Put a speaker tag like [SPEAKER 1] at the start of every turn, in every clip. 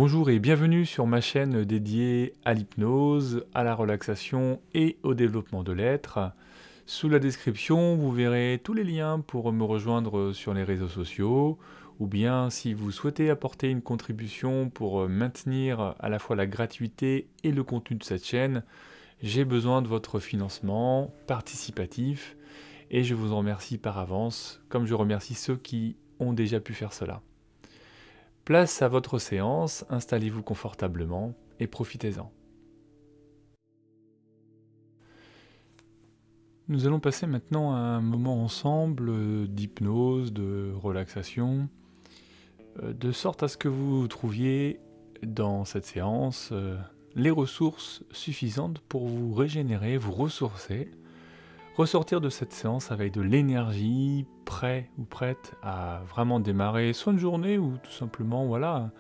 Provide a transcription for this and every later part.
[SPEAKER 1] Bonjour et bienvenue sur ma chaîne dédiée à l'hypnose, à la relaxation et au développement de l'être. Sous la description, vous verrez tous les liens pour me rejoindre sur les réseaux sociaux, ou bien si vous souhaitez apporter une contribution pour maintenir à la fois la gratuité et le contenu de cette chaîne, j'ai besoin de votre financement participatif et je vous en remercie par avance, comme je remercie ceux qui ont déjà pu faire cela. Place à votre séance, installez-vous confortablement et profitez-en. Nous allons passer maintenant à un moment ensemble d'hypnose, de relaxation, de sorte à ce que vous trouviez dans cette séance les ressources suffisantes pour vous régénérer, vous ressourcer, ressortir de cette séance avec de l'énergie, prêt ou prête à vraiment démarrer soit une journée ou tout simplement, voilà,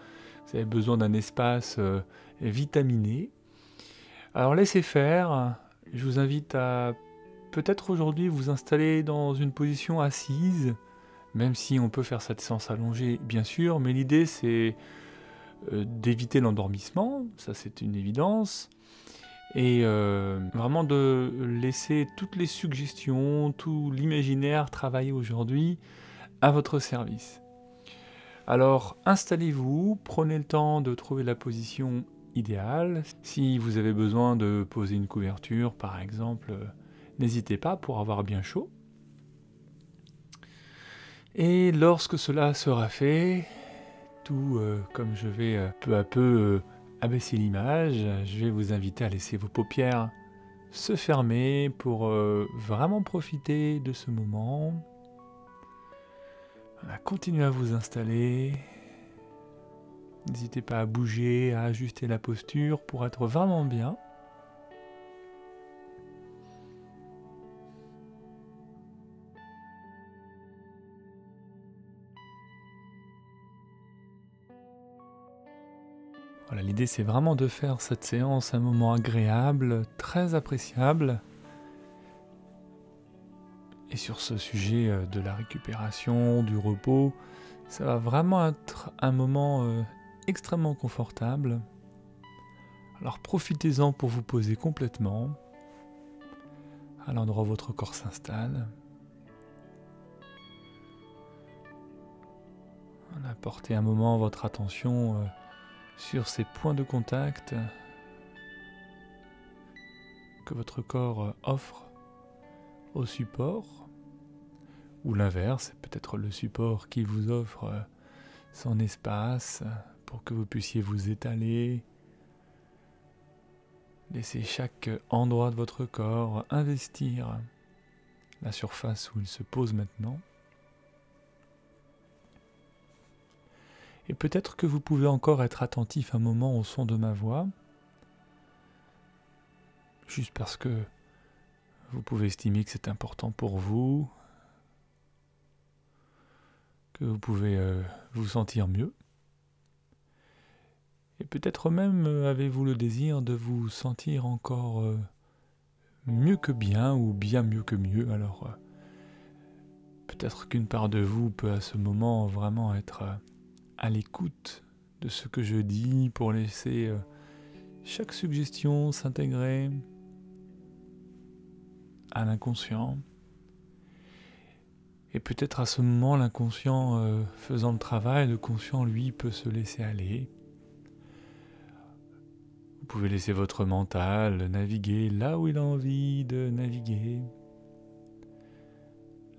[SPEAKER 1] vous avez besoin d'un espace vitaminé. Alors laissez faire, je vous invite à peut-être aujourd'hui vous installer dans une position assise, même si on peut faire cette séance allongée bien sûr, mais l'idée c'est d'éviter l'endormissement, ça c'est une évidence, et vraiment de laisser toutes les suggestions, tout l'imaginaire travailler aujourd'hui à votre service. Alors installez-vous, prenez le temps de trouver la position idéale. Si vous avez besoin de poser une couverture par exemple, n'hésitez pas pour avoir bien chaud. Et lorsque cela sera fait, tout comme je vais peu à peu abaisser l'image, je vais vous inviter à laisser vos paupières se fermer pour vraiment profiter de ce moment. Voilà, continuez à vous installer. N'hésitez pas à bouger, à ajuster la posture pour être vraiment bien. Voilà, l'idée c'est vraiment de faire cette séance un moment agréable, très appréciable. Et sur ce sujet de la récupération, du repos, ça va vraiment être un moment extrêmement confortable. Alors profitez-en pour vous poser complètement à l'endroit où votre corps s'installe. Voilà, portez un moment votre attention sur ces points de contact que votre corps offre au support, ou l'inverse, c'est peut-être le support qui vous offre son espace pour que vous puissiez vous étaler. Laissez chaque endroit de votre corps investir la surface où il se pose maintenant. Et peut-être que vous pouvez encore être attentif un moment au son de ma voix, juste parce que vous pouvez estimer que c'est important pour vous, que vous pouvez vous sentir mieux. Et peut-être même avez-vous le désir de vous sentir encore mieux que bien ou bien mieux que mieux. Alors peut-être qu'une part de vous peut à ce moment vraiment être à l'écoute de ce que je dis pour laisser chaque suggestion s'intégrer à l'inconscient. Et peut-être à ce moment, l'inconscient faisant le travail, le conscient, lui, peut se laisser aller. Vous pouvez laisser votre mental naviguer là où il a envie de naviguer.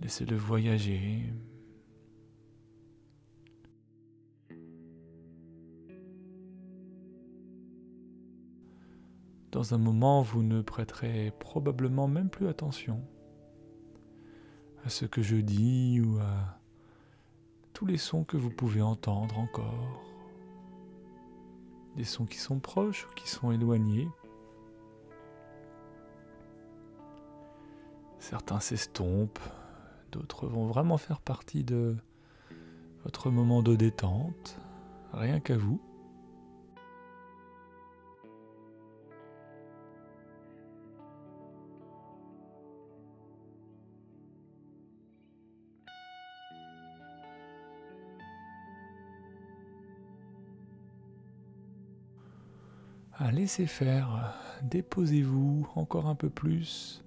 [SPEAKER 1] Laissez-le voyager. Dans un moment, vous ne prêterez probablement même plus attention à ce que je dis ou à tous les sons que vous pouvez entendre encore. Des sons qui sont proches ou qui sont éloignés. Certains s'estompent, d'autres vont vraiment faire partie de votre moment de détente, rien qu'à vous. laisser faire. Déposez-vous encore un peu plus.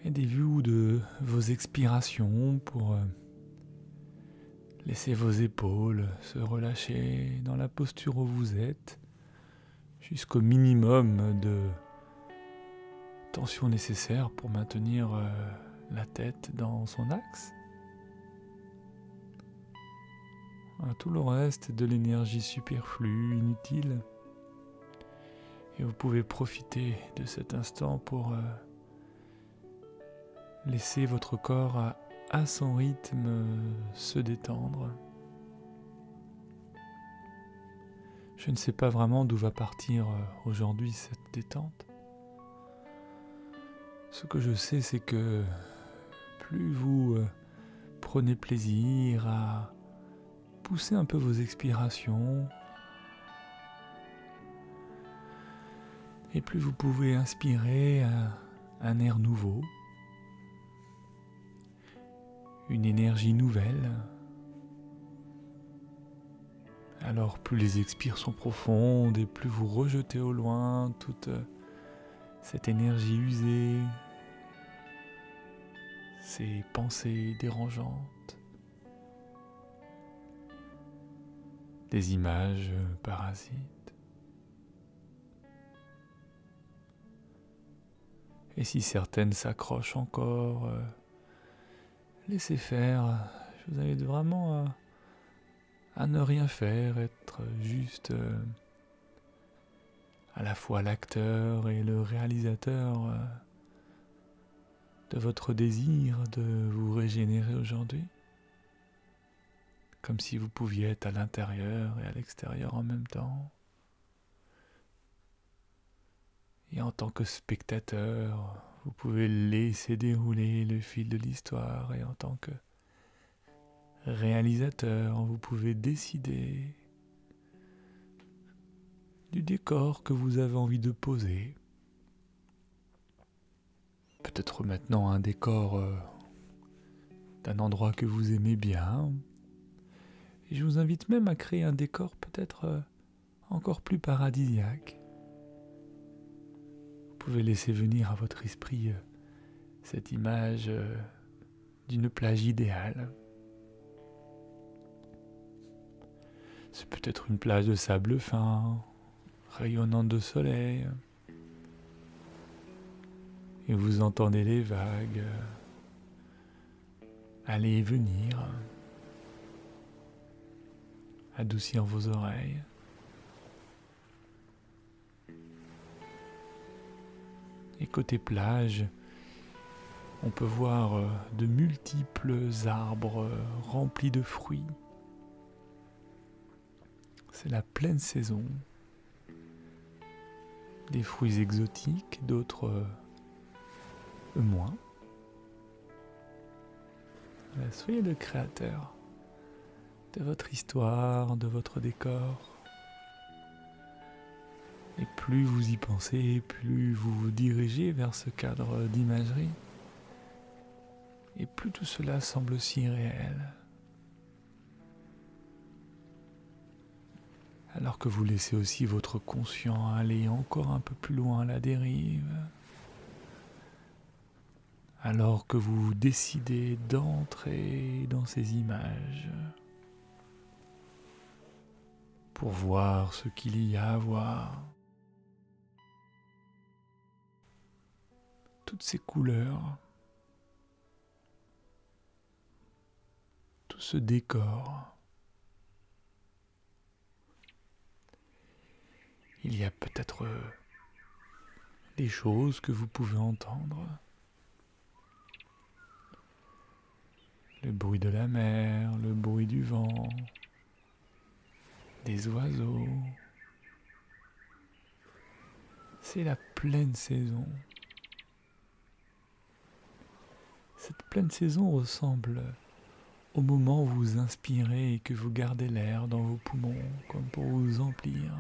[SPEAKER 1] Aidez-vous de vos expirations pour laisser vos épaules se relâcher dans la posture où vous êtes, jusqu'au minimum de tension nécessaire pour maintenir la tête dans son axe. Tout le reste est de l'énergie superflue, inutile. Et vous pouvez profiter de cet instant pour laisser votre corps à son rythme se détendre. Je ne sais pas vraiment d'où va partir aujourd'hui cette détente. Ce que je sais, c'est que plus vous prenez plaisir à pousser un peu vos expirations, et plus vous pouvez inspirer un air nouveau, une énergie nouvelle. Alors plus les expires sont profondes et plus vous rejetez au loin toute cette énergie usée, ces pensées dérangeantes, des images parasites. Et si certaines s'accrochent encore, laissez faire. Je vous invite vraiment à ne rien faire, être juste à la fois l'acteur et le réalisateur de votre désir de vous régénérer aujourd'hui. Comme si vous pouviez être à l'intérieur et à l'extérieur en même temps. Et en tant que spectateur, vous pouvez laisser dérouler le fil de l'histoire. Et en tant que réalisateur, vous pouvez décider du décor que vous avez envie de poser. Peut-être maintenant un décor d'un endroit que vous aimez bien. Et je vous invite même à créer un décor peut-être encore plus paradisiaque. Vous pouvez laisser venir à votre esprit cette image d'une plage idéale. C'est peut-être une plage de sable fin, rayonnante de soleil. Et vous entendez les vagues aller et venir, adoucir vos oreilles. Et côté plage, on peut voir de multiples arbres remplis de fruits. C'est la pleine saison. Des fruits exotiques, d'autres moins. Soyez le créateur de votre histoire, de votre décor. Et plus vous y pensez, plus vous vous dirigez vers ce cadre d'imagerie, et plus tout cela semble si réel. Alors que vous laissez aussi votre conscient aller encore un peu plus loin à la dérive, alors que vous décidez d'entrer dans ces images pour voir ce qu'il y a à voir. Toutes ces couleurs, tout ce décor. Il y a peut-être des choses que vous pouvez entendre. Le bruit de la mer, le bruit du vent, des oiseaux. C'est la pleine saison. Cette pleine saison ressemble au moment où vous inspirez et que vous gardez l'air dans vos poumons, comme pour vous emplir.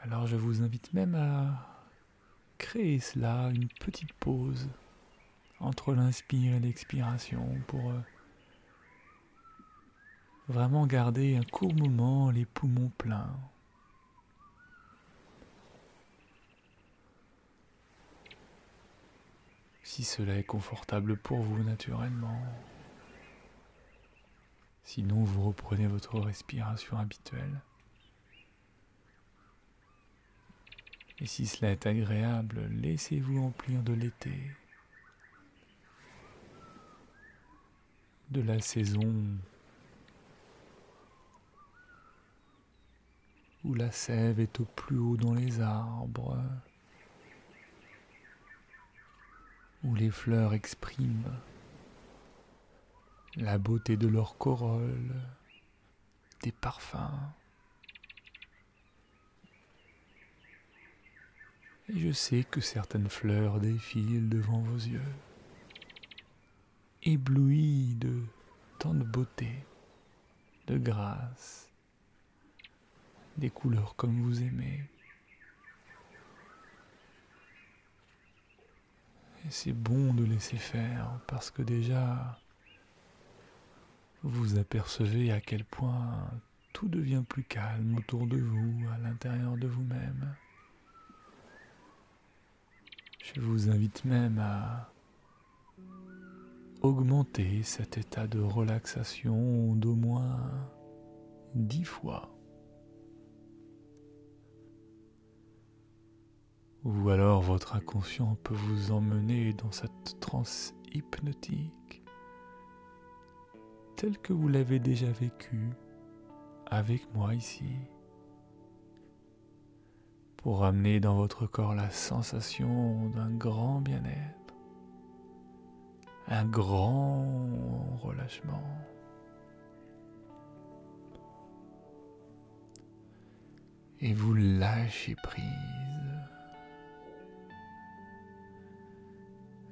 [SPEAKER 1] Alors je vous invite même à créer cela, une petite pause entre l'inspire et l'expiration pour Vraiment garder un court moment les poumons pleins. Si cela est confortable pour vous naturellement. Sinon, vous reprenez votre respiration habituelle. Et si cela est agréable, laissez-vous emplir de l'été, de la saison où la sève est au plus haut dans les arbres, où les fleurs expriment la beauté de leur corolle, des parfums. Et je sais que certaines fleurs défilent devant vos yeux, éblouies de tant de beauté, de grâce, des couleurs comme vous aimez. Et c'est bon de laisser faire, parce que déjà, vous apercevez à quel point tout devient plus calme autour de vous, à l'intérieur de vous-même. Je vous invite même à augmenter cet état de relaxation d'au moins 10 fois. Ou alors votre inconscient peut vous emmener dans cette transe hypnotique, telle que vous l'avez déjà vécue avec moi ici, pour amener dans votre corps la sensation d'un grand bien-être, un grand relâchement. Et vous lâchez prise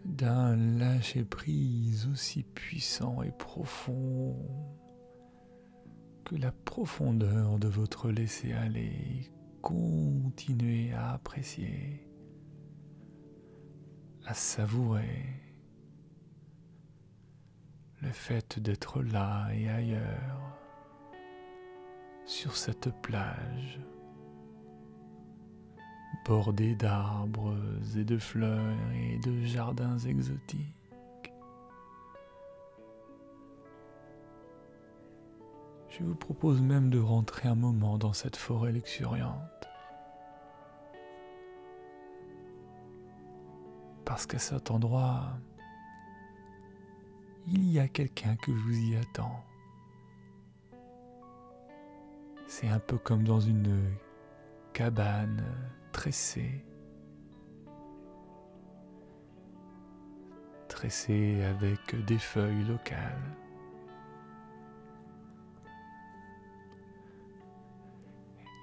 [SPEAKER 1] d'un lâcher-prise aussi puissant et profond que la profondeur de votre laisser-aller. Continuez à apprécier, à savourer le fait d'être là et ailleurs, sur cette plage, bordée d'arbres et de fleurs et de jardins exotiques. Je vous propose même de rentrer un moment dans cette forêt luxuriante. Parce qu'à cet endroit, il y a quelqu'un que vous y attend. C'est un peu comme dans une cabane tressée avec des feuilles locales.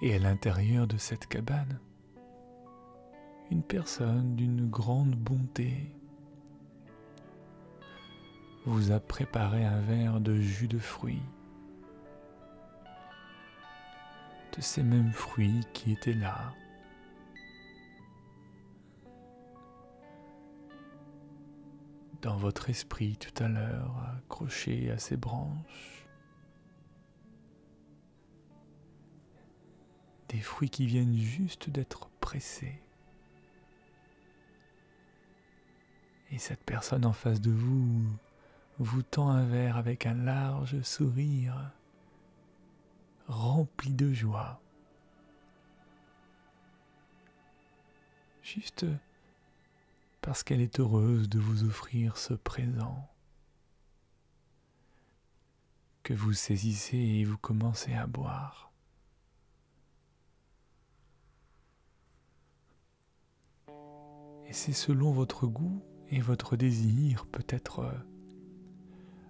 [SPEAKER 1] Et à l'intérieur de cette cabane, une personne d'une grande bonté vous a préparé un verre de jus de fruits, de ces mêmes fruits qui étaient là, dans votre esprit tout à l'heure, accrochés à ces branches. Des fruits qui viennent juste d'être pressés. Et cette personne en face de vous vous tend un verre avec un large sourire, rempli de joie. Juste parce qu'elle est heureuse de vous offrir ce présent, que vous saisissez et vous commencez à boire. Et c'est selon votre goût et votre désir, peut-être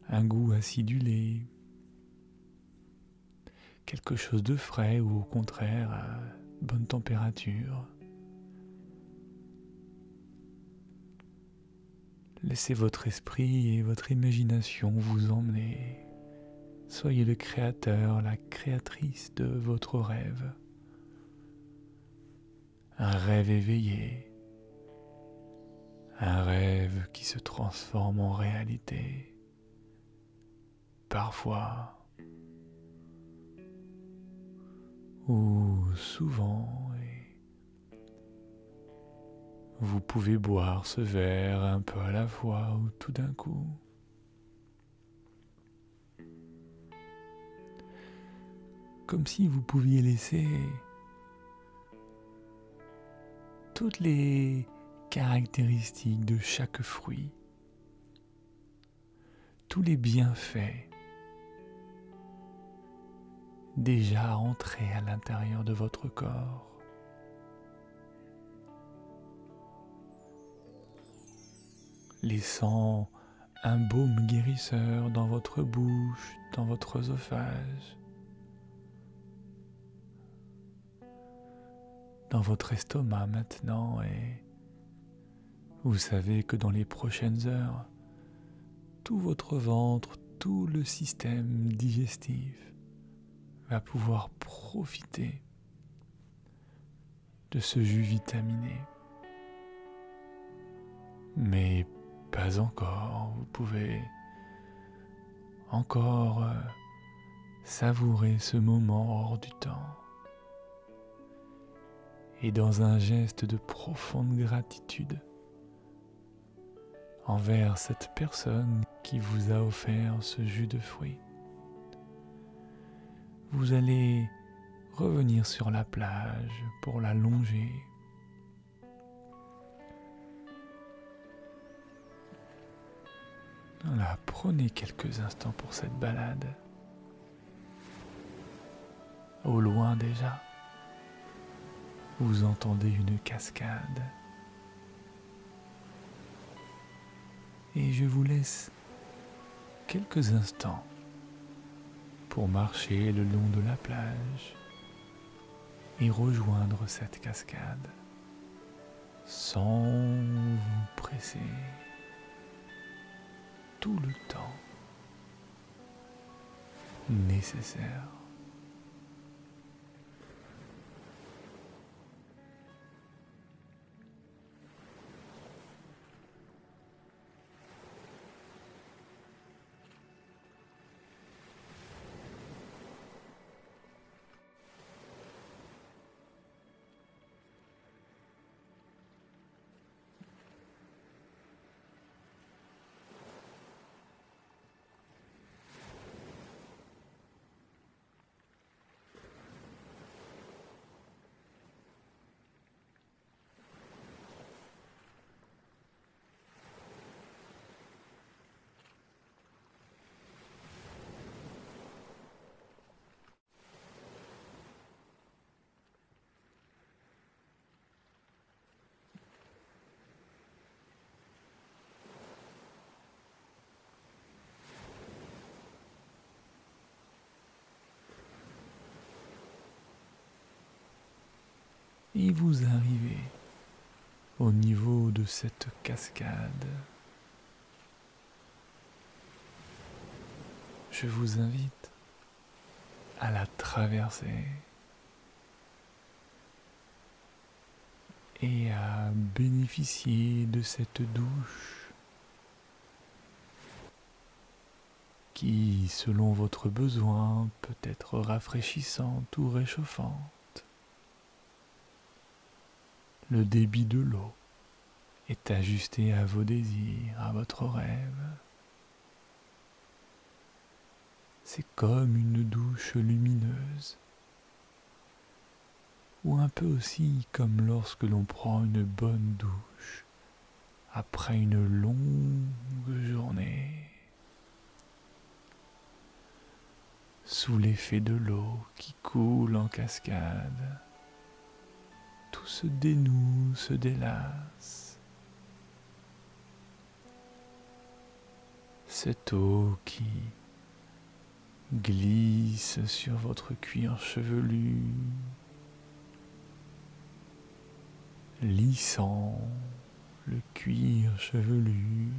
[SPEAKER 1] un goût acidulé, quelque chose de frais ou au contraire à bonne température. Laissez votre esprit et votre imagination vous emmener. Soyez le créateur, la créatrice de votre rêve. Un rêve éveillé. Un rêve qui se transforme en réalité. Parfois, ou souvent, et vous pouvez boire ce verre un peu à la fois ou tout d'un coup. Comme si vous pouviez laisser toutes les caractéristiques de chaque fruit, tous les bienfaits déjà entrés à l'intérieur de votre corps. Laissant un baume guérisseur dans votre bouche, dans votre œsophage, dans votre estomac maintenant, et vous savez que dans les prochaines heures, tout votre ventre, tout le système digestif va pouvoir profiter de ce jus vitaminé. Mais pas encore, vous pouvez encore savourer ce moment hors du temps. Et dans un geste de profonde gratitude envers cette personne qui vous a offert ce jus de fruits, vous allez revenir sur la plage pour la longer. Voilà, prenez quelques instants pour cette balade. Au loin déjà, vous entendez une cascade. Et je vous laisse quelques instants pour marcher le long de la plage et rejoindre cette cascade sans vous presser, tout le temps nécessaire. Et vous arrivez au niveau de cette cascade. Je vous invite à la traverser et à bénéficier de cette douche qui, selon votre besoin, peut être rafraîchissante ou réchauffante. Le débit de l'eau est ajusté à vos désirs, à votre rêve. C'est comme une douche lumineuse, ou un peu aussi comme lorsque l'on prend une bonne douche après une longue journée, sous l'effet de l'eau qui coule en cascade. Tout se dénoue, se délasse. Cette eau qui glisse sur votre cuir chevelu, lissant le cuir chevelu,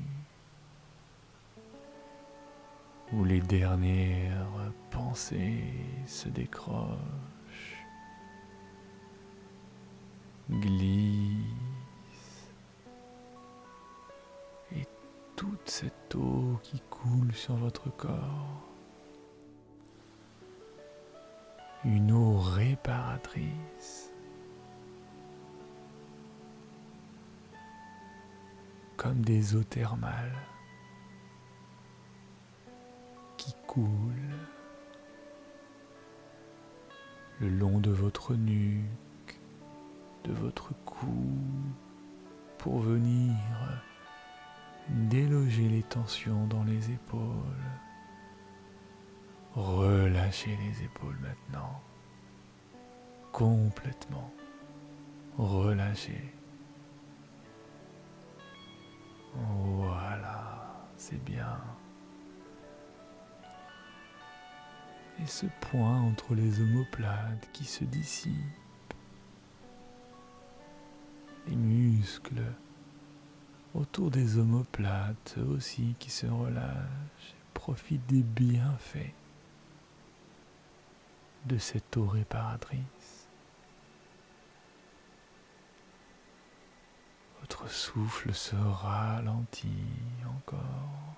[SPEAKER 1] où les dernières pensées se décrochent, glisse, et toute cette eau qui coule sur votre corps une eau réparatrice, comme des eaux thermales qui coulent le long de votre nuque, de votre cou, pour venir déloger les tensions dans les épaules. Relâchez les épaules maintenant, complètement relâchez. Voilà, c'est bien. Et ce point entre les omoplates qui se dissipe, les muscles autour des omoplates eux aussi qui se relâchent, profitent des bienfaits de cette eau réparatrice. Votre souffle se ralentit encore.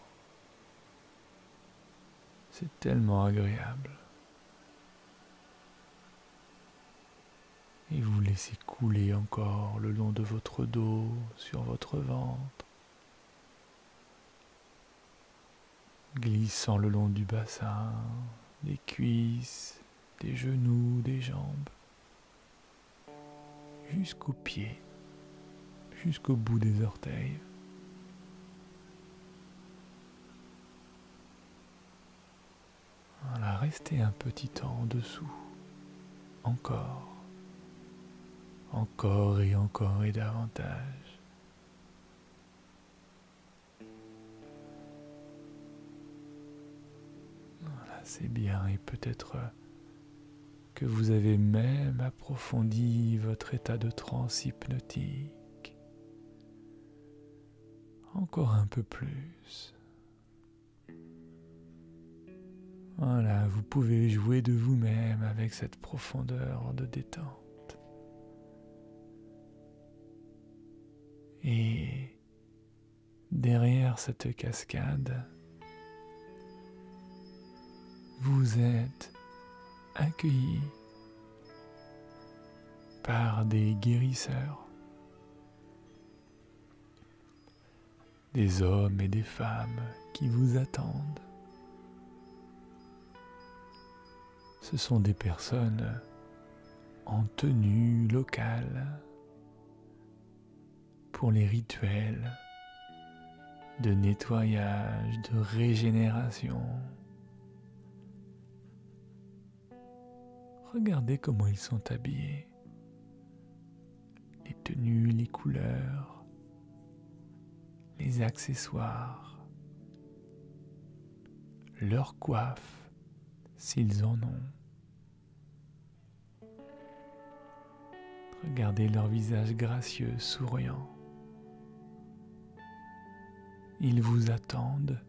[SPEAKER 1] C'est tellement agréable. Et vous laissez couler encore le long de votre dos, sur votre ventre, glissant le long du bassin, des cuisses, des genoux, des jambes, jusqu'aux pieds, jusqu'au bout des orteils. Voilà, restez un petit temps en dessous, encore et davantage. Voilà, c'est bien, et peut-être que vous avez même approfondi votre état de transe hypnotique. Encore un peu plus. Voilà, vous pouvez jouer de vous-même avec cette profondeur de détente. Et derrière cette cascade, vous êtes accueillis par des guérisseurs, des hommes et des femmes qui vous attendent. Ce sont des personnes en tenue locale pour les rituels de nettoyage, de régénération. Regardez comment ils sont habillés. Les tenues, les couleurs, les accessoires, leurs coiffes, s'ils en ont. Regardez leur visage gracieux, souriant. Ils vous attendent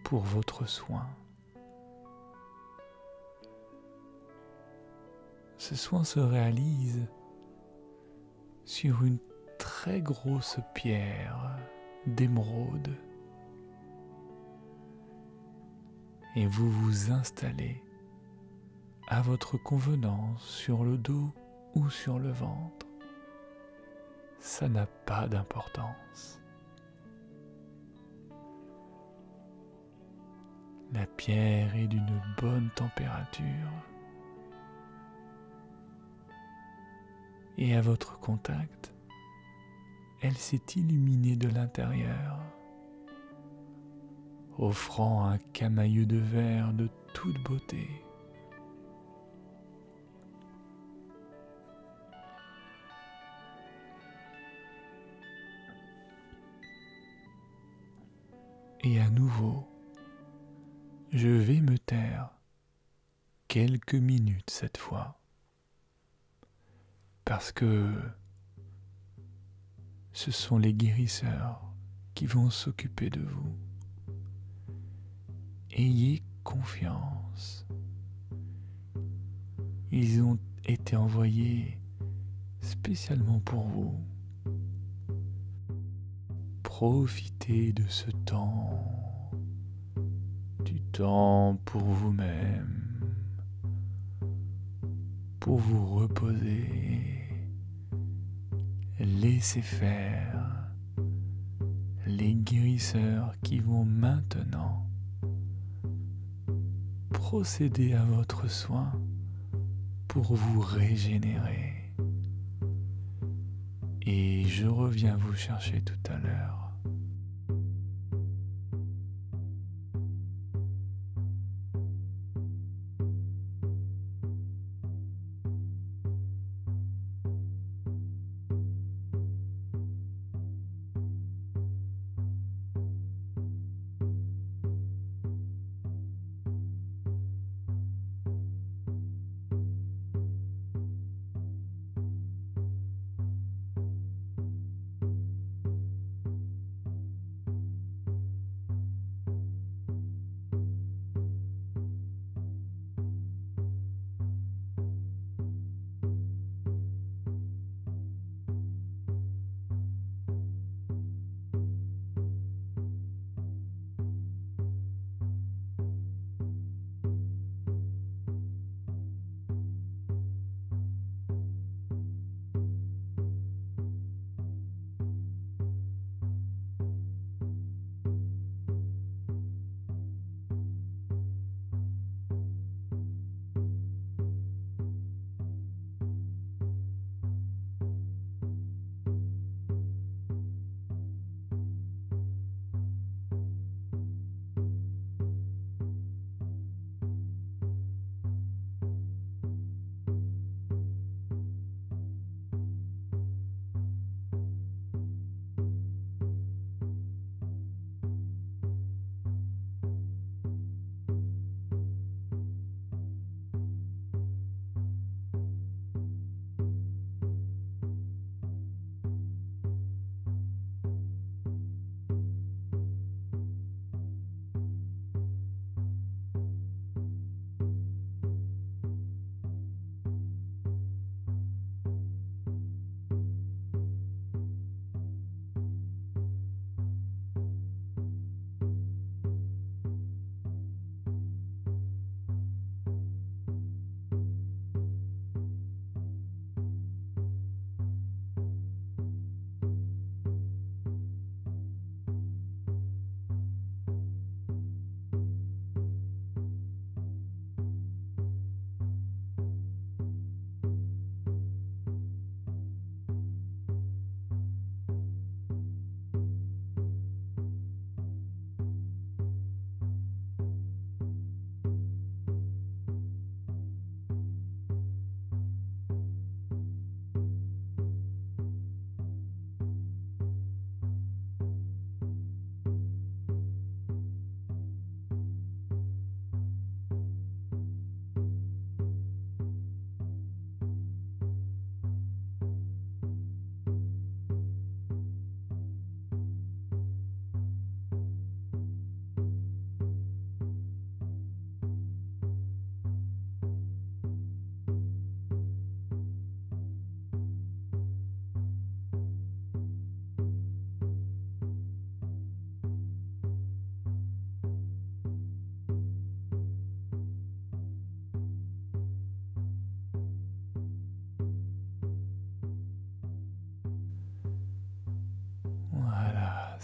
[SPEAKER 1] pour votre soin. Ce soin se réalise sur une très grosse pierre d'émeraude. Et vous vous installez à votre convenance sur le dos ou sur le ventre. Ça n'a pas d'importance. La pierre est d'une bonne température. Et à votre contact, elle s'est illuminée de l'intérieur, offrant un camailleux de verre de toute beauté. Et à nouveau, je vais me taire quelques minutes cette fois, parce que ce sont les guérisseurs qui vont s'occuper de vous. Ayez confiance. Ils ont été envoyés spécialement pour vous. Profitez de ce temps, du temps pour vous-même. pour vous reposer. Laissez faire les guérisseurs qui vont maintenant procéder à votre soin pour vous régénérer. Et je reviens vous chercher tout à l'heure.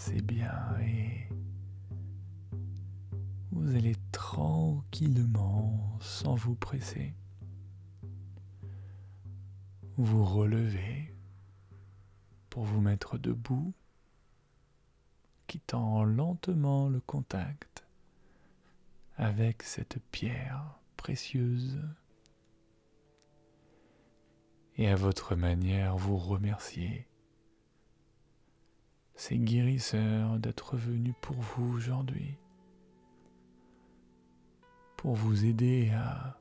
[SPEAKER 1] C'est bien, et vous allez tranquillement, sans vous presser, vous relever pour vous mettre debout, quittant lentement le contact avec cette pierre précieuse, et à votre manière vous remercier ces guérisseurs d'être venus pour vous aujourd'hui, pour vous aider à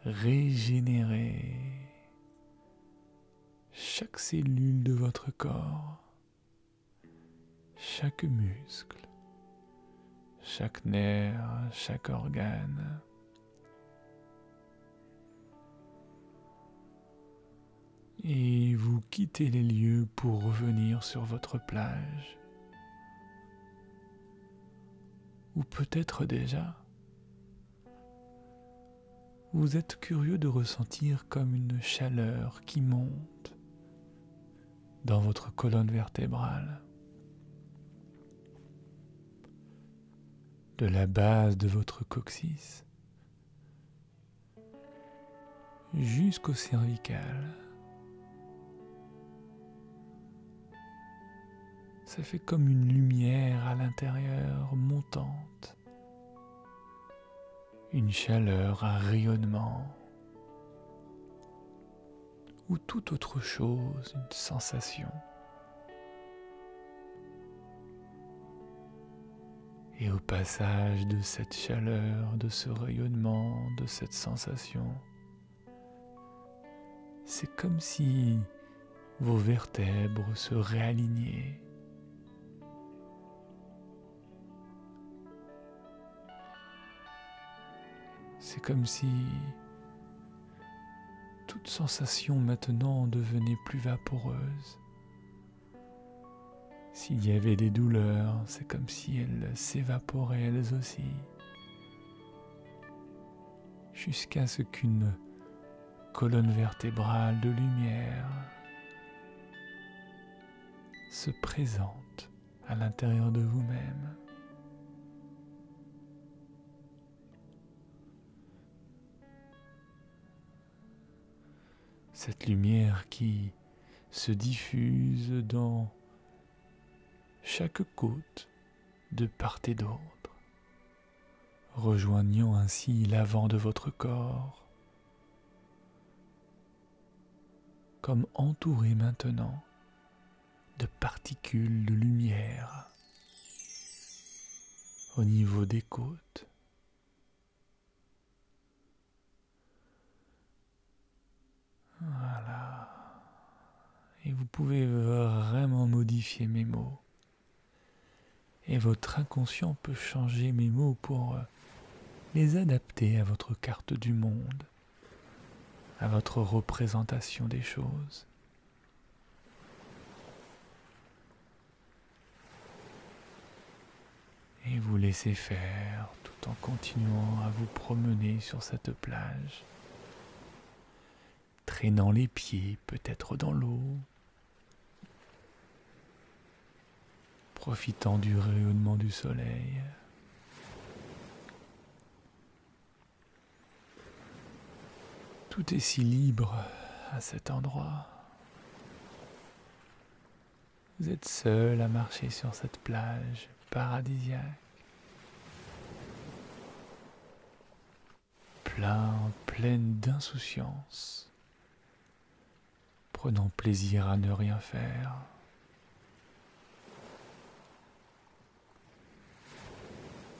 [SPEAKER 1] régénérer chaque cellule de votre corps, chaque muscle, chaque nerf, chaque organe. Et vous quittez les lieux pour revenir sur votre plage. Ou peut-être déjà, vous êtes curieux de ressentir comme une chaleur qui monte dans votre colonne vertébrale, de la base de votre coccyx jusqu'au cervical. Ça fait comme une lumière à l'intérieur montante, une chaleur, un rayonnement, ou toute autre chose, une sensation. Et au passage de cette chaleur, de ce rayonnement, de cette sensation, c'est comme si vos vertèbres se réalignaient. C'est comme si toute sensation maintenant devenait plus vaporeuse. S'il y avait des douleurs, c'est comme si elles s'évaporaient elles aussi, jusqu'à ce qu'une colonne vertébrale de lumière se présente à l'intérieur de vous-même. Cette lumière qui se diffuse dans chaque côte de part et d'autre, rejoignant ainsi l'avant de votre corps, comme entouré maintenant de particules de lumière au niveau des côtes. Voilà. Et vous pouvez vraiment modifier mes mots. Et votre inconscient peut changer mes mots pour les adapter à votre carte du monde, à votre représentation des choses. Et vous laissez faire tout en continuant à vous promener sur cette plage, traînant les pieds peut-être dans l'eau, profitant du rayonnement du soleil. Tout est si libre à cet endroit. Vous êtes seul à marcher sur cette plage paradisiaque, pleine d'insouciance, prenant plaisir à ne rien faire.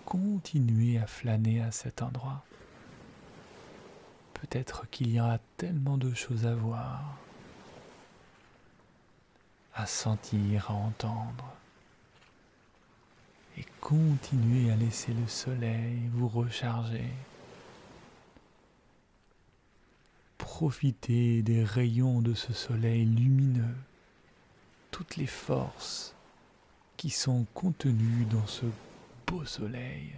[SPEAKER 1] Continuez à flâner à cet endroit. Peut-être qu'il y aura tellement de choses à voir, à sentir, à entendre. Et continuez à laisser le soleil vous recharger. Profitez des rayons de ce soleil lumineux, toutes les forces qui sont contenues dans ce beau soleil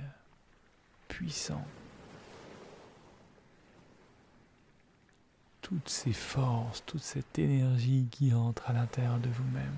[SPEAKER 1] puissant. Toutes ces forces, toute cette énergie qui entre à l'intérieur de vous-même.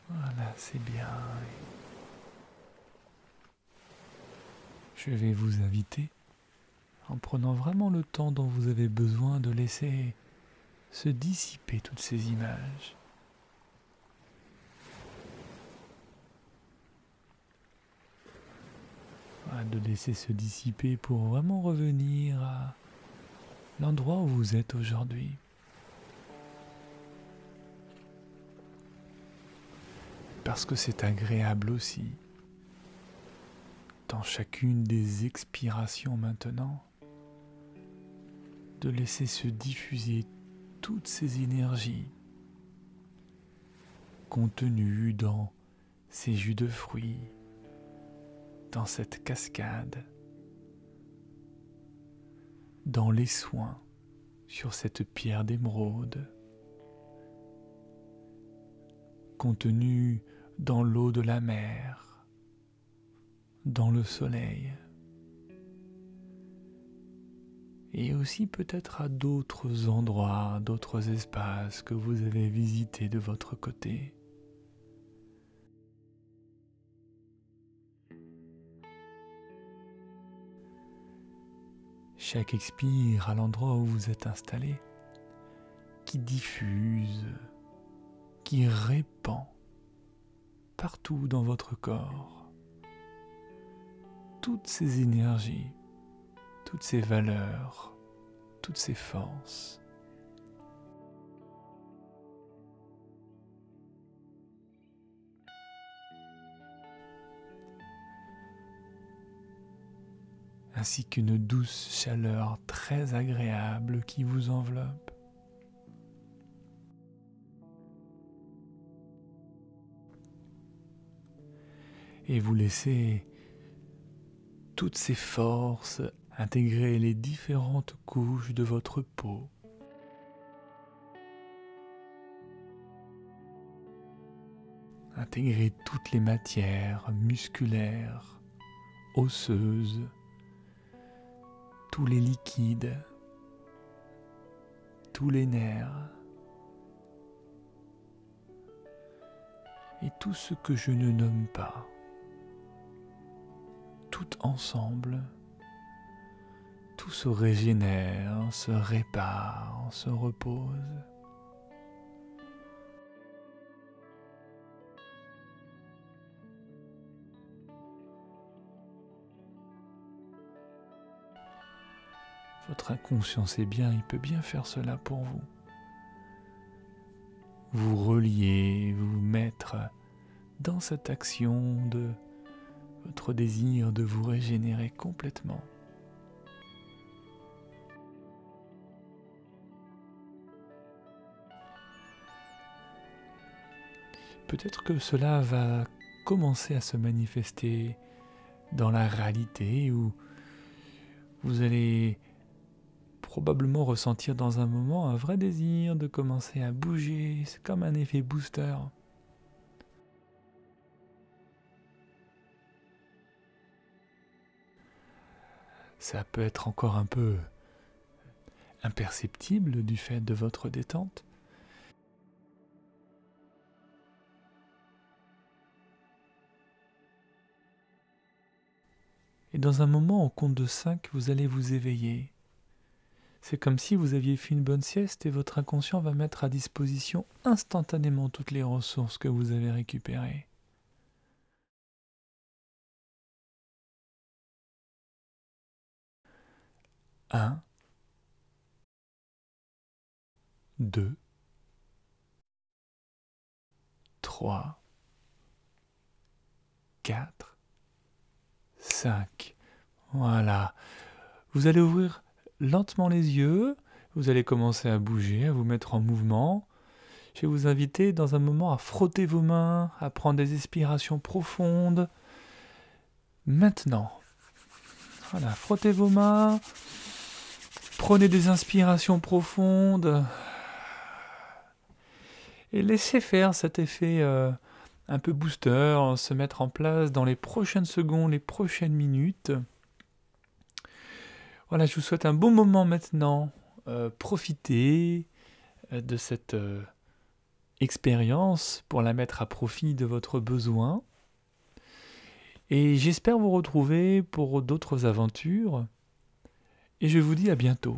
[SPEAKER 1] Voilà, c'est bien. Je vais vous inviter en prenant vraiment le temps dont vous avez besoin de laisser se dissiper toutes ces images. Voilà, de laisser se dissiper pour vraiment revenir à l'endroit où vous êtes aujourd'hui. Parce que c'est agréable aussi, dans chacune des expirations maintenant, de laisser se diffuser toutes ces énergies contenues dans ces jus de fruits, dans cette cascade, dans les soins sur cette pierre d'émeraude, contenue dans l'eau de la mer, dans le soleil, et aussi peut-être à d'autres endroits, d'autres espaces que vous avez visités de votre côté. Chaque expire à l'endroit où vous êtes installé, qui diffuse, qui répand partout dans votre corps toutes ces énergies, toutes ces valeurs, toutes ces forces. Ainsi qu'une douce chaleur très agréable qui vous enveloppe. Et vous laissez toutes ces forces intégrer les différentes couches de votre peau. Intégrer toutes les matières musculaires, osseuses, tous les liquides, tous les nerfs, et tout ce que je ne nomme pas. Tout ensemble, tout se régénère, se répare, se repose. Votre inconscient sait bien, il peut bien faire cela pour vous. Vous relier, vous mettre dans cette action de votre désir de vous régénérer complètement. Peut-être que cela va commencer à se manifester dans la réalité où vous allez probablement ressentir dans un moment un vrai désir de commencer à bouger. C'est comme un effet booster. Ça peut être encore un peu imperceptible du fait de votre détente. Et dans un moment, au compte de 5, vous allez vous éveiller. C'est comme si vous aviez fait une bonne sieste et votre inconscient va mettre à disposition instantanément toutes les ressources que vous avez récupérées. 1, 2, 3, 4, 5. Voilà. Vous allez ouvrir lentement les yeux, vous allez commencer à bouger, à vous mettre en mouvement. Je vais vous inviter dans un moment à frotter vos mains, à prendre des expirations profondes. Maintenant, voilà, frottez vos mains, prenez des inspirations profondes et laissez faire cet effet un peu booster se mettre en place dans les prochaines secondes, les prochaines minutes. Voilà, je vous souhaite un bon moment maintenant. Profitez de cette expérience pour la mettre à profit de votre besoin. Et j'espère vous retrouver pour d'autres aventures. et je vous dis à bientôt.